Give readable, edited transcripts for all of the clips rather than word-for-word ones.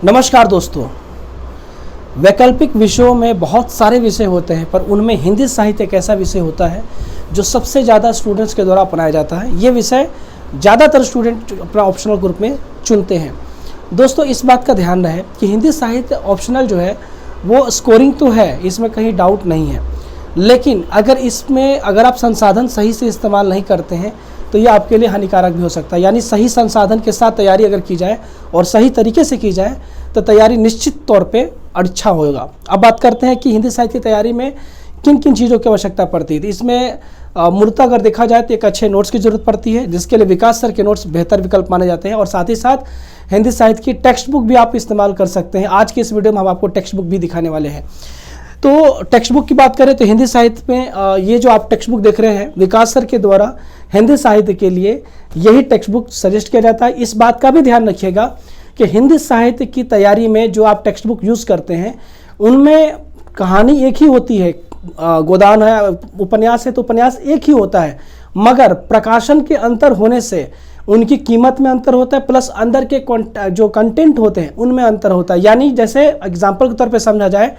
नमस्कार दोस्तों। वैकल्पिक विषयों में बहुत सारे विषय होते हैं, पर उनमें हिंदी साहित्य एक ऐसा विषय होता है जो सबसे ज़्यादा स्टूडेंट्स के द्वारा अपनाया जाता है। ये विषय ज़्यादातर स्टूडेंट अपना ऑप्शनल ग्रुप में चुनते हैं। दोस्तों, इस बात का ध्यान रहे कि हिंदी साहित्य ऑप्शनल जो है वो स्कोरिंग तो है, इसमें कहीं डाउट नहीं है, लेकिन अगर आप संसाधन सही से इस्तेमाल नहीं करते हैं तो ये आपके लिए हानिकारक भी हो सकता है। यानी सही संसाधन के साथ तैयारी अगर की जाए और सही तरीके से की जाए तो तैयारी निश्चित तौर पे अच्छा होगा। अब बात करते हैं कि हिंदी साहित्य की तैयारी में किन किन चीज़ों की आवश्यकता पड़ती है। इसमें मूलतः अगर देखा जाए तो एक अच्छे नोट्स की ज़रूरत पड़ती है, जिसके लिए विकास सर के नोट्स बेहतर विकल्प माने जाते हैं। और साथ ही साथ हिंदी साहित्य की टेक्स्ट बुक भी आप इस्तेमाल कर सकते हैं। आज के इस वीडियो में हम आपको टेक्स्ट बुक भी दिखाने वाले हैं। तो टेक्स्ट बुक की बात करें तो हिंदी साहित्य में ये जो आप टेक्स्ट बुक देख रहे हैं, विकास सर के द्वारा हिंदी साहित्य के लिए यही टेक्स्ट बुक सजेस्ट किया जाता है। इस बात का भी ध्यान रखिएगा कि हिंदी साहित्य की तैयारी में जो आप टेक्स्ट बुक यूज़ करते हैं उनमें कहानी एक ही होती है। गोदान है, उपन्यास है तो उपन्यास एक ही होता है, मगर प्रकाशन के अंतर होने से उनकी कीमत में अंतर होता है, प्लस अंदर के जो कंटेंट होते हैं उनमें अंतर होता है। यानी जैसे एग्जाम्पल के तौर पे समझा जाए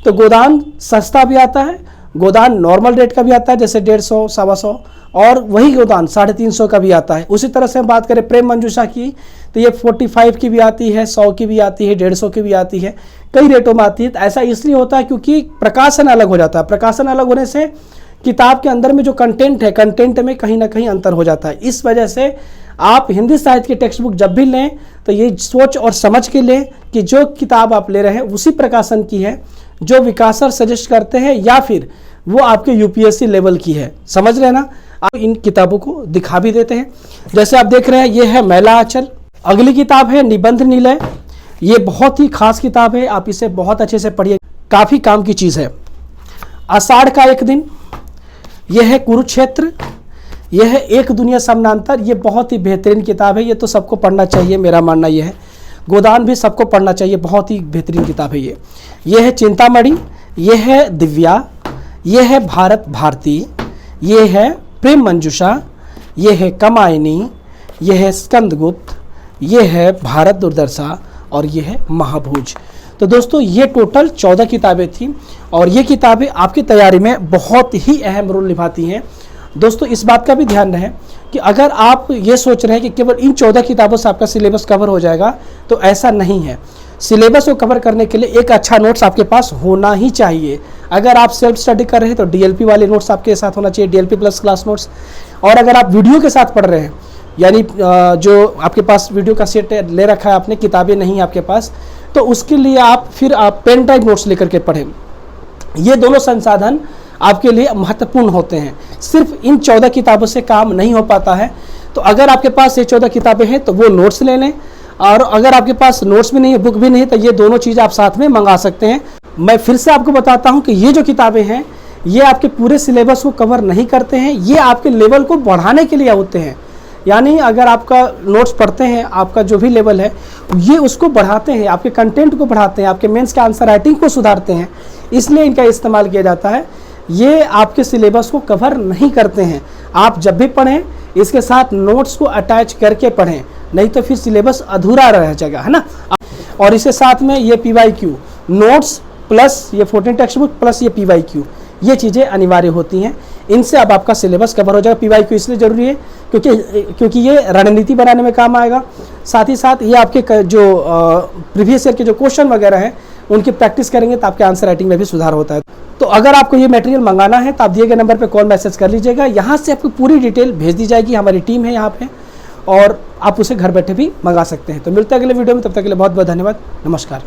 तो गोदान सस्ता भी आता है, गोदान नॉर्मल रेट का भी आता है, जैसे 150, 125, और वही गोदान 350 का भी आता है। उसी तरह से हम बात करें प्रेम मंजूषा की तो ये 45 की भी आती है, 100 की भी आती है, 150 की भी आती है, कई रेटों में आती है। ऐसा इसलिए होता है क्योंकि प्रकाशन अलग हो जाता है। प्रकाशन अलग होने से किताब के अंदर में जो कंटेंट है, कंटेंट में कहीं ना कहीं अंतर हो जाता है। इस वजह से आप हिंदी साहित्य की टेक्स्ट बुक जब भी लें तो ये सोच और समझ के लें कि जो किताब आप ले रहे हैं उसी प्रकाशन की है जो विकास सर सजेस्ट करते हैं, या फिर वो आपके यूपीएससी लेवल की है। समझ रहे हैं ना। आप इन किताबों को दिखा भी देते हैं। जैसे आप देख रहे हैं, ये है मैला आंचल। अगली किताब है निबंध निलय। ये बहुत ही खास किताब है, आप इसे बहुत अच्छे से पढ़िए, काफ़ी काम की चीज़ है। आषाढ़ का एक दिन, यह है कुरुक्षेत्र, यह है एक दुनिया समानांतर। ये बहुत ही बेहतरीन किताब है, ये तो सबको पढ़ना चाहिए, मेरा मानना यह है। गोदान भी सबको पढ़ना चाहिए, बहुत ही बेहतरीन किताब है ये। यह है चिंतामणि, यह है दिव्या, यह है भारत भारती, यह है प्रेम मंजूषा, यह है कमायनी, यह है स्कंदगुप्त, यह है भारत दुर्दशा, और यह है महाभोज। तो दोस्तों, ये टोटल 14 किताबें थी और ये किताबें आपकी तैयारी में बहुत ही अहम रोल निभाती हैं। दोस्तों, इस बात का भी ध्यान रहे कि अगर आप ये सोच रहे हैं कि केवल इन 14 किताबों से आपका सिलेबस कवर हो जाएगा, तो ऐसा नहीं है। सिलेबस को कवर करने के लिए एक अच्छा नोट्स आपके पास होना ही चाहिए। अगर आप सेल्फ स्टडी कर रहे हैं तो डीएलपी वाले नोट्स आपके साथ होना चाहिए, डीएलपी प्लस क्लास नोट्स। और अगर आप वीडियो के साथ पढ़ रहे हैं, यानी जो आपके पास वीडियो का सेट ले रखा है आपने, किताबें नहीं है आपके पास, तो उसके लिए आप पेन ड्राइव नोट्स लेकर के पढ़ें। ये दोनों संसाधन आपके लिए महत्वपूर्ण होते हैं। सिर्फ इन 14 किताबों से काम नहीं हो पाता है। तो अगर आपके पास ये 14 किताबें हैं तो वो नोट्स ले लें, और अगर आपके पास नोट्स भी नहीं है, बुक भी नहीं है, तो ये दोनों चीज़ आप साथ में मंगा सकते हैं। मैं फिर से आपको बताता हूं कि ये जो किताबें हैं ये आपके पूरे सिलेबस को कवर नहीं करते हैं, ये आपके लेवल को बढ़ाने के लिए होते हैं। यानी अगर आपका नोट्स पढ़ते हैं, आपका जो भी लेवल है ये उसको बढ़ाते हैं, आपके कंटेंट को बढ़ाते हैं, आपके मेंस के आंसर राइटिंग को सुधारते हैं, इसलिए इनका इस्तेमाल किया जाता है। ये आपके सिलेबस को कवर नहीं करते हैं। आप जब भी पढ़ें इसके साथ नोट्स को अटैच करके पढ़ें, नहीं तो फिर सिलेबस अधूरा रह जाएगा, है ना। और इसके साथ में ये PYQ नोट्स प्लस ये 14 टेक्स्ट बुक प्लस ये PYQ, ये चीज़ें अनिवार्य होती हैं। इनसे अब आपका सिलेबस कवर हो जाएगा। PYQ इसलिए ज़रूरी है क्योंकि ये रणनीति बनाने में काम आएगा। साथ ही साथ ये आपके जो प्रीवियस ईयर के जो क्वेश्चन वगैरह हैं उनकी प्रैक्टिस करेंगे तो आपके आंसर राइटिंग में भी सुधार होता है। तो अगर आपको ये मटेरियल मंगाना है तो आप दिए गए नंबर पे कॉल मैसेज कर लीजिएगा, यहाँ से आपको पूरी डिटेल भेज दी जाएगी। हमारी टीम है यहाँ पे और आप उसे घर बैठे भी मंगा सकते हैं। तो मिलते हैं अगले वीडियो में, तब तक के लिए बहुत बहुत धन्यवाद। नमस्कार।